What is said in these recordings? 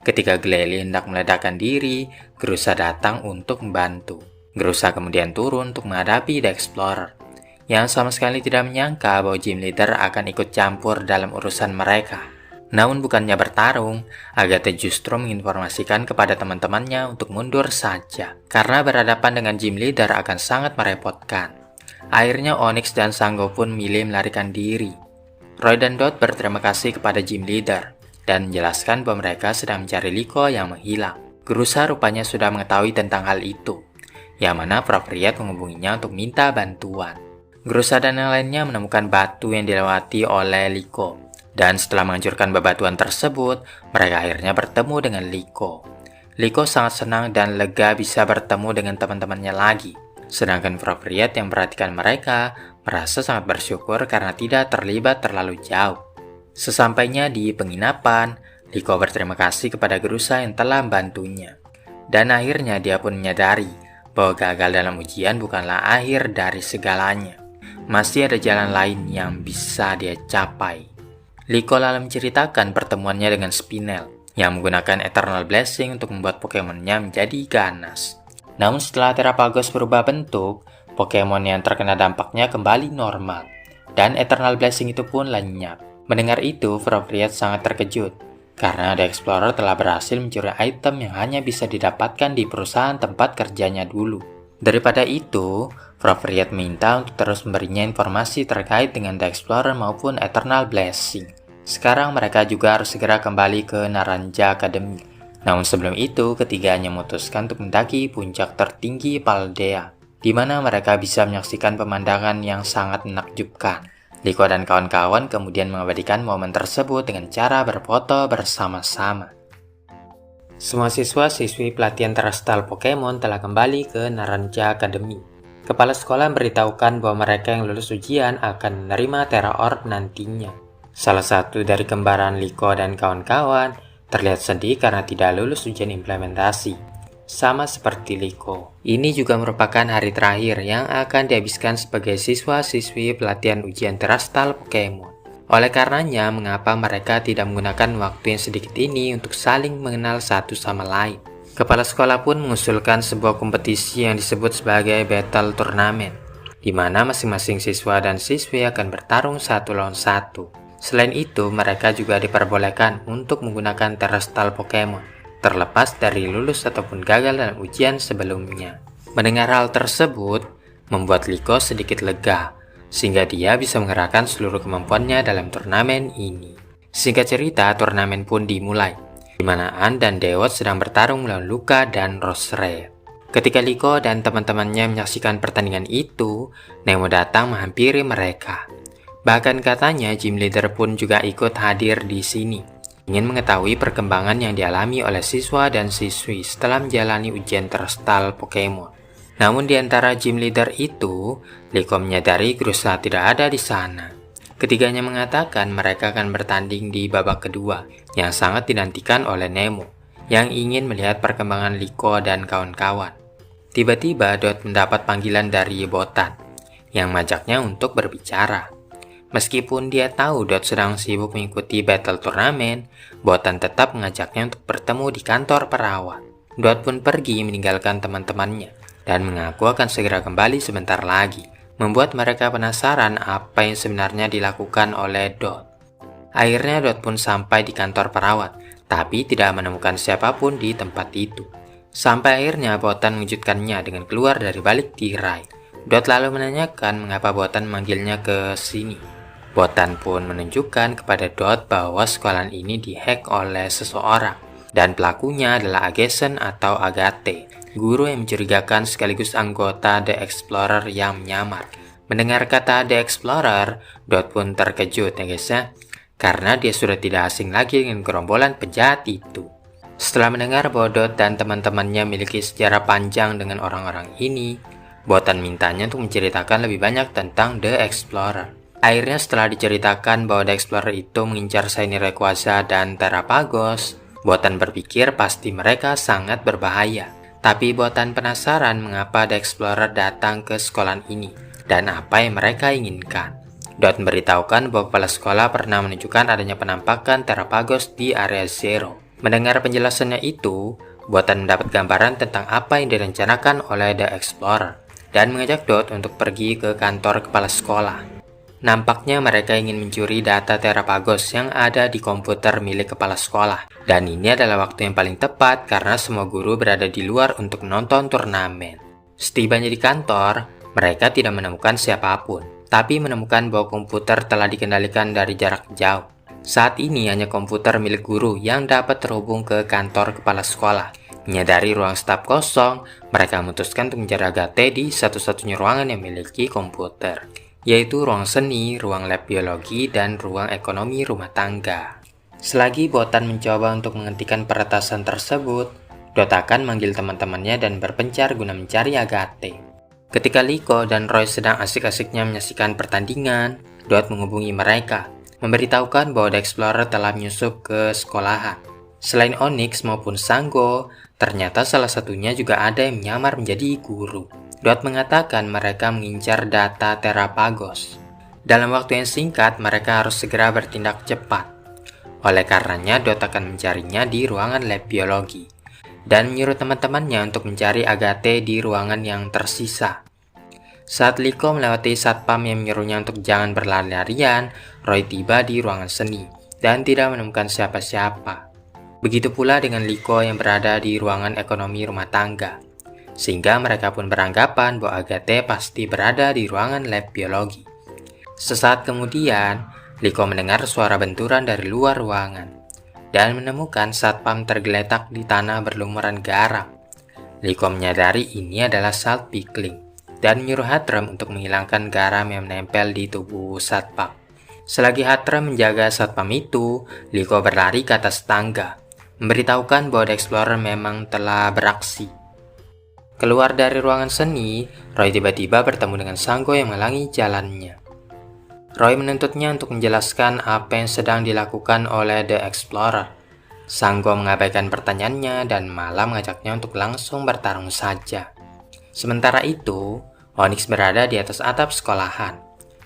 Ketika Glalie hendak meledakkan diri, Grusa datang untuk membantu. Grusa kemudian turun untuk menghadapi The Explorer, yang sama sekali tidak menyangka bahwa Gym Leader akan ikut campur dalam urusan mereka. Namun bukannya bertarung, Agatha justru menginformasikan kepada teman-temannya untuk mundur saja, karena berhadapan dengan Gym Leader akan sangat merepotkan. Akhirnya Onyx dan Sango pun milih melarikan diri. Roy dan Dot berterima kasih kepada Gym Leader, dan menjelaskan bahwa mereka sedang mencari Liko yang menghilang. Grusa rupanya sudah mengetahui tentang hal itu, yang mana Prof. Riet menghubunginya untuk minta bantuan. Grusa dan yang lainnya menemukan batu yang dilewati oleh Liko. Dan setelah menghancurkan bebatuan tersebut, mereka akhirnya bertemu dengan Liko. Liko sangat senang dan lega bisa bertemu dengan teman-temannya lagi. Sedangkan Prof. Riet yang memperhatikan mereka merasa sangat bersyukur karena tidak terlibat terlalu jauh. Sesampainya di penginapan, Liko berterima kasih kepada Grusa yang telah membantunya. Dan akhirnya dia pun menyadari bahwa gagal dalam ujian bukanlah akhir dari segalanya. Masih ada jalan lain yang bisa dia capai. Liko lalu menceritakan pertemuannya dengan Spinel yang menggunakan Eternal Blessing untuk membuat Pokemonnya menjadi ganas. Namun setelah Terapagos berubah bentuk, Pokemon yang terkena dampaknya kembali normal, dan Eternal Blessing itu pun lenyap. Mendengar itu, Prof. Riet sangat terkejut, karena The Explorer telah berhasil mencuri item yang hanya bisa didapatkan di perusahaan tempat kerjanya dulu. Daripada itu, Prof. Riet minta untuk terus memberinya informasi terkait dengan The Explorer maupun Eternal Blessing. Sekarang mereka juga harus segera kembali ke Naranja Academy. Namun sebelum itu, ketiganya memutuskan untuk mendaki puncak tertinggi Paldea, di mana mereka bisa menyaksikan pemandangan yang sangat menakjubkan. Liko dan kawan-kawan kemudian mengabadikan momen tersebut dengan cara berfoto bersama-sama. Semua siswa-siswi pelatihan terastal Pokemon telah kembali ke Naranja Academy. Kepala sekolah memberitahukan bahwa mereka yang lulus ujian akan menerima Tera Orb nantinya. Salah satu dari kembaran Liko dan kawan-kawan terlihat sedih karena tidak lulus ujian implementasi. Sama seperti Liko. Ini juga merupakan hari terakhir yang akan dihabiskan sebagai siswa-siswi pelatihan ujian terastal Pokemon. Oleh karenanya, mengapa mereka tidak menggunakan waktu yang sedikit ini untuk saling mengenal satu sama lain? Kepala sekolah pun mengusulkan sebuah kompetisi yang disebut sebagai Battle Tournament, di mana masing-masing siswa dan siswi akan bertarung satu lawan satu. Selain itu, mereka juga diperbolehkan untuk menggunakan terastal Pokemon, terlepas dari lulus ataupun gagal dalam ujian sebelumnya. Mendengar hal tersebut, membuat Liko sedikit lega, sehingga dia bisa mengerahkan seluruh kemampuannya dalam turnamen ini. Singkat cerita, turnamen pun dimulai, di mana Anne dan Dewot sedang bertarung melawan Luka dan Roserade. Ketika Liko dan teman-temannya menyaksikan pertandingan itu, Nemo datang menghampiri mereka. Bahkan katanya Gym Leader pun juga ikut hadir di sini, ingin mengetahui perkembangan yang dialami oleh siswa dan siswi setelah menjalani ujian terastal Pokemon. Namun di antara Gym Leader itu, Liko menyadari Grusa tidak ada di sana. Ketiganya mengatakan mereka akan bertanding di babak kedua, yang sangat dinantikan oleh Nemo, yang ingin melihat perkembangan Liko dan kawan-kawan. Tiba-tiba Dot mendapat panggilan dari Botan, yang mengajaknya untuk berbicara. Meskipun dia tahu Dot sedang sibuk mengikuti battle turnamen, Botan tetap mengajaknya untuk bertemu di kantor perawat. Dot pun pergi meninggalkan teman-temannya dan mengaku akan segera kembali sebentar lagi, membuat mereka penasaran apa yang sebenarnya dilakukan oleh Dot. Akhirnya Dot pun sampai di kantor perawat, tapi tidak menemukan siapapun di tempat itu. Sampai akhirnya Botan mengejutkannya dengan keluar dari balik tirai. Dot lalu menanyakan mengapa Botan memanggilnya ke sini. Botan pun menunjukkan kepada Dot bahwa sekolahan ini dihack oleh seseorang, dan pelakunya adalah Agesen atau Agate, guru yang mencurigakan sekaligus anggota The Explorer yang menyamar. Mendengar kata The Explorer, Dot pun terkejut ya guys ya, karena dia sudah tidak asing lagi dengan gerombolan penjahat itu. Setelah mendengar bahwa Dot dan teman-temannya memiliki sejarah panjang dengan orang-orang ini, Botan mintanya untuk menceritakan lebih banyak tentang The Explorer. Akhirnya setelah diceritakan bahwa The Explorer itu mengincar Shiny Rayquaza dan Terapagos, Botan berpikir pasti mereka sangat berbahaya. Tapi Botan penasaran mengapa The Explorer datang ke sekolahan ini dan apa yang mereka inginkan. Dot memberitahukan bahwa kepala sekolah pernah menunjukkan adanya penampakan Terapagos di area Zero. Mendengar penjelasannya itu, Botan mendapat gambaran tentang apa yang direncanakan oleh The Explorer dan mengajak Dot untuk pergi ke kantor kepala sekolah. Nampaknya mereka ingin mencuri data Terapagos yang ada di komputer milik kepala sekolah. Dan ini adalah waktu yang paling tepat karena semua guru berada di luar untuk menonton turnamen. Setibanya di kantor, mereka tidak menemukan siapapun, tapi menemukan bahwa komputer telah dikendalikan dari jarak jauh. Saat ini hanya komputer milik guru yang dapat terhubung ke kantor kepala sekolah. Menyadari ruang staf kosong, mereka memutuskan untuk mencari Agathe di satu-satunya ruangan yang memiliki komputer, yaitu ruang seni, ruang lab biologi, dan ruang ekonomi rumah tangga. Selagi Botan mencoba untuk menghentikan peretasan tersebut, Dot akan manggil teman-temannya dan berpencar guna mencari Agathe. Ketika Liko dan Roy sedang asik-asiknya menyaksikan pertandingan, Dot menghubungi mereka, memberitahukan bahwa The Explorer telah menyusup ke sekolahan. Selain Onyx maupun Sango, ternyata salah satunya juga ada yang menyamar menjadi guru. Dot mengatakan mereka mengincar data Terapagos. Dalam waktu yang singkat, mereka harus segera bertindak cepat. Oleh karenanya, Dot akan mencarinya di ruangan lab biologi dan menyuruh teman-temannya untuk mencari Agathe di ruangan yang tersisa. Saat Liko melewati satpam yang menyuruhnya untuk jangan berlari-larian, Roy tiba di ruangan seni dan tidak menemukan siapa-siapa. Begitu pula dengan Liko yang berada di ruangan ekonomi rumah tangga, sehingga mereka pun beranggapan bahwa Agathe pasti berada di ruangan lab biologi. Sesaat kemudian, Liko mendengar suara benturan dari luar ruangan dan menemukan satpam tergeletak di tanah berlumuran garam. Liko menyadari ini adalah salt pickling dan menyuruh Hatrem untuk menghilangkan garam yang menempel di tubuh satpam. Selagi Hatrem menjaga satpam itu, Liko berlari ke atas tangga, memberitahukan bahwa The Explorer memang telah beraksi. Keluar dari ruangan seni, Roy tiba-tiba bertemu dengan Sango yang menghalangi jalannya. Roy menuntutnya untuk menjelaskan apa yang sedang dilakukan oleh The Explorer. Sango mengabaikan pertanyaannya dan malah mengajaknya untuk langsung bertarung saja. Sementara itu, Onyx berada di atas atap sekolahan,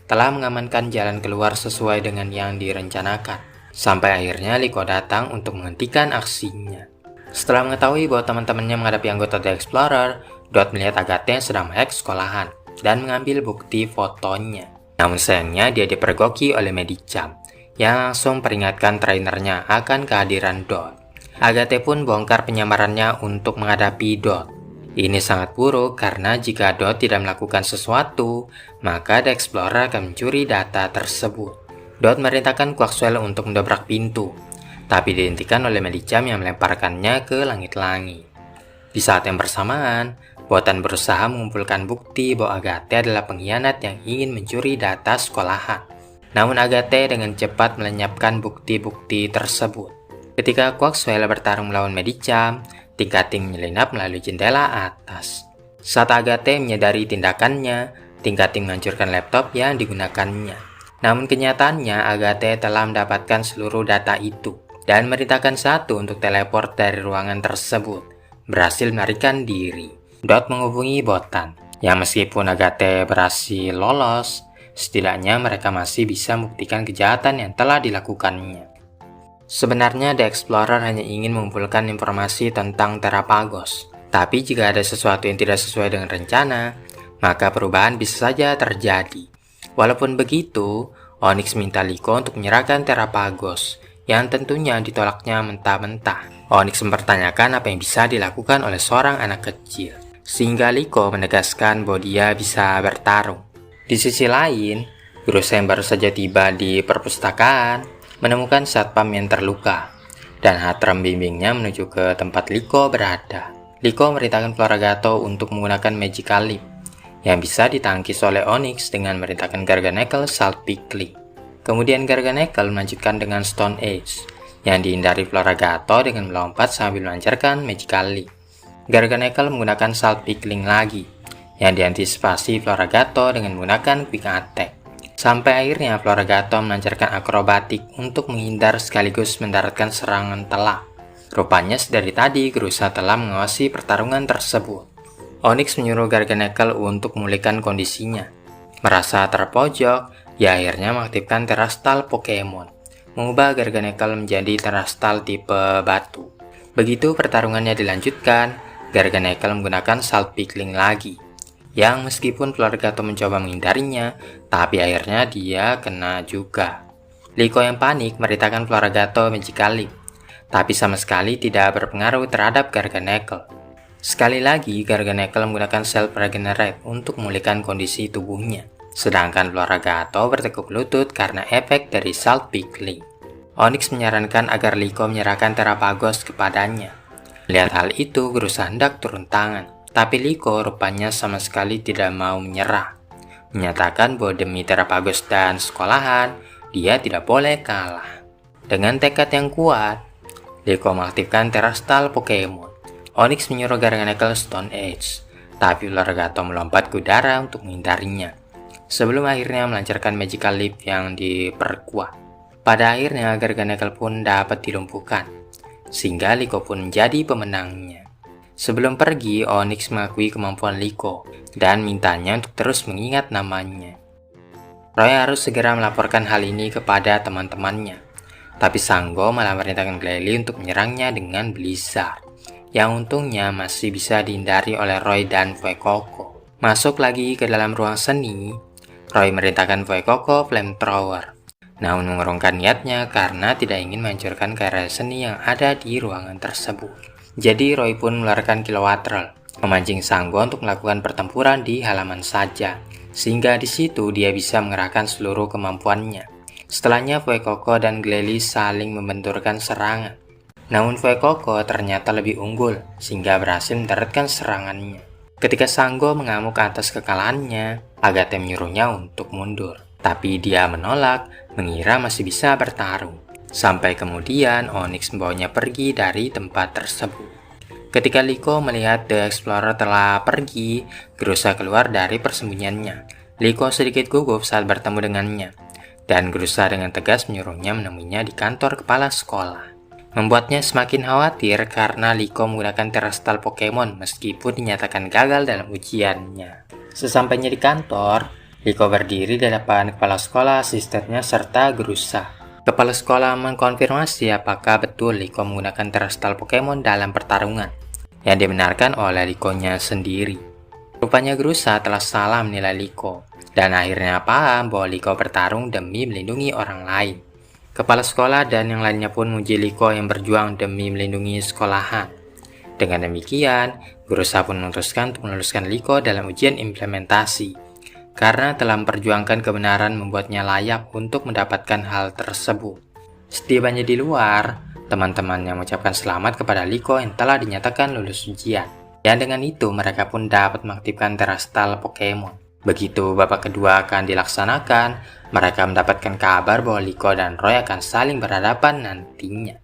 telah mengamankan jalan keluar sesuai dengan yang direncanakan. Sampai akhirnya Liko datang untuk menghentikan aksinya. Setelah mengetahui bahwa teman-temannya menghadapi anggota The Explorer, Dot melihat Agathe yang sedang menghack sekolahan dan mengambil bukti fotonya. Namun sayangnya dia dipergoki oleh Medicham yang langsung peringatkan trainernya akan kehadiran Dot. Agathe pun bongkar penyamarannya untuk menghadapi Dot. Ini sangat buruk karena jika Dot tidak melakukan sesuatu, maka The Explorer akan mencuri data tersebut. Dot merintahkan Quaxwell untuk mendobrak pintu, tapi dihentikan oleh Medicham yang melemparkannya ke langit-langit. Di saat yang bersamaan, Botan berusaha mengumpulkan bukti bahwa Agathe adalah pengkhianat yang ingin mencuri data sekolahan. Namun Agathe dengan cepat melenyapkan bukti-bukti tersebut. Ketika Quaxwell bertarung melawan Medicham, Tingkating menyelinap melalui jendela atas. Saat Agathe menyadari tindakannya, Tingkating menghancurkan laptop yang digunakannya. Namun kenyataannya Agathe telah mendapatkan seluruh data itu dan merintahkan satu untuk teleport dari ruangan tersebut, berhasil melarikan diri. Dot menghubungi Botan, yang meskipun Agathe berhasil lolos, setidaknya mereka masih bisa membuktikan kejahatan yang telah dilakukannya. Sebenarnya The Explorer hanya ingin mengumpulkan informasi tentang Terapagos, tapi jika ada sesuatu yang tidak sesuai dengan rencana, maka perubahan bisa saja terjadi. Walaupun begitu, Onyx minta Liko untuk menyerahkan Terapagos, yang tentunya ditolaknya mentah-mentah. Onyx mempertanyakan apa yang bisa dilakukan oleh seorang anak kecil, sehingga Liko menegaskan bahwa dia bisa bertarung. Di sisi lain, guru yang baru saja tiba di perpustakaan menemukan satpam yang terluka, dan Hatrem bimbingnya menuju ke tempat Liko berada. Liko merintahkan Floragato untuk menggunakan Magical Leap, yang bisa ditangkis oleh Onyx dengan merintahkan Garganacl Salt Pickling. Kemudian Garganacl melanjutkan dengan Stone Age, yang dihindari Floragato dengan melompat sambil melancarkan Magical Leap. Garganacl menggunakan Salt Pickling lagi, yang diantisipasi Floragato dengan menggunakan Quick Attack. Sampai akhirnya Floragato melancarkan akrobatik untuk menghindar sekaligus mendaratkan serangan telak. Rupanya sedari tadi Grusa telah mengawasi pertarungan tersebut. Onyx menyuruh Garganacl untuk memulihkan kondisinya. Merasa terpojok, ia akhirnya mengaktifkan Terastal Pokemon, mengubah Garganacl menjadi Terastal tipe batu. Begitu pertarungannya dilanjutkan, Garganacl menggunakan Salt Pickling lagi, yang meskipun Floragato mencoba menghindarinya, tapi akhirnya dia kena juga. Liko yang panik merintahkan Floragato Magical Leap, tapi sama sekali tidak berpengaruh terhadap Garganacl. Sekali lagi, Garganacl menggunakan Self Regenerate untuk memulihkan kondisi tubuhnya, sedangkan Floragato bertekuk lutut karena efek dari Salt Pickling. Onyx menyarankan agar Liko menyerahkan Terapagos kepadanya. Lihat hal itu, Grusa hendak turun tangan, tapi Liko rupanya sama sekali tidak mau menyerah, menyatakan bahwa demi Terapagos dan sekolahan, dia tidak boleh kalah. Dengan tekad yang kuat, Liko mengaktifkan Terastal Pokemon. Onyx menyuruh Garganacl Stone Edge, tapi Floragato melompat ke udara untuk menghindarinya, sebelum akhirnya melancarkan Magical Leap yang diperkuat. Pada akhirnya Garganacl pun dapat dilumpuhkan, sehingga Liko pun menjadi pemenangnya. Sebelum pergi, Onyx mengakui kemampuan Liko dan mintanya untuk terus mengingat namanya. Roy harus segera melaporkan hal ini kepada teman-temannya, tapi Sanggo malah merintahkan Glalie untuk menyerangnya dengan Blizzard, yang untungnya masih bisa dihindari oleh Roy dan Fuecoco. Masuk lagi ke dalam ruang seni, Roy merintahkan Fuecoco Flamethrower, namun mengurungkan niatnya karena tidak ingin menghancurkan karya seni yang ada di ruangan tersebut. Jadi Roy pun mengeluarkan Kilowattrel, memancing Sanggo untuk melakukan pertempuran di halaman saja, sehingga di situ dia bisa mengerahkan seluruh kemampuannya. Setelahnya Fuecoco dan Glalie saling membenturkan serangan. Namun Fuecoco ternyata lebih unggul, sehingga berhasil mendaratkan serangannya. Ketika Sanggo mengamuk atas kekalahannya, Agate menyuruhnya untuk mundur. Tapi dia menolak, mengira masih bisa bertarung. Sampai kemudian Onyx membawanya pergi dari tempat tersebut. Ketika Liko melihat The Explorer telah pergi, Grusa keluar dari persembunyiannya. Liko sedikit gugup saat bertemu dengannya, dan Grusa dengan tegas menyuruhnya menemuinya di kantor kepala sekolah. Membuatnya semakin khawatir karena Liko menggunakan Terastal Pokemon meskipun dinyatakan gagal dalam ujiannya. Sesampainya di kantor, Liko berdiri di depan kepala sekolah, asistennya, serta Grusa. Kepala sekolah mengkonfirmasi apakah betul Liko menggunakan Terastal Pokemon dalam pertarungan, yang dibenarkan oleh Likonya sendiri. Rupanya Grusa telah salah menilai Liko, dan akhirnya paham bahwa Liko bertarung demi melindungi orang lain. Kepala sekolah dan yang lainnya pun memuji Liko yang berjuang demi melindungi sekolahan. Dengan demikian, Grusa pun memutuskan untuk meluluskan Liko dalam ujian implementasi, karena telah memperjuangkan kebenaran membuatnya layak untuk mendapatkan hal tersebut. Setibanya di luar, teman-temannya mengucapkan selamat kepada Liko yang telah dinyatakan lulus ujian. Dan dengan itu mereka pun dapat mengaktifkan Terastal Pokemon. Begitu babak kedua akan dilaksanakan, mereka mendapatkan kabar bahwa Liko dan Roy akan saling berhadapan nantinya.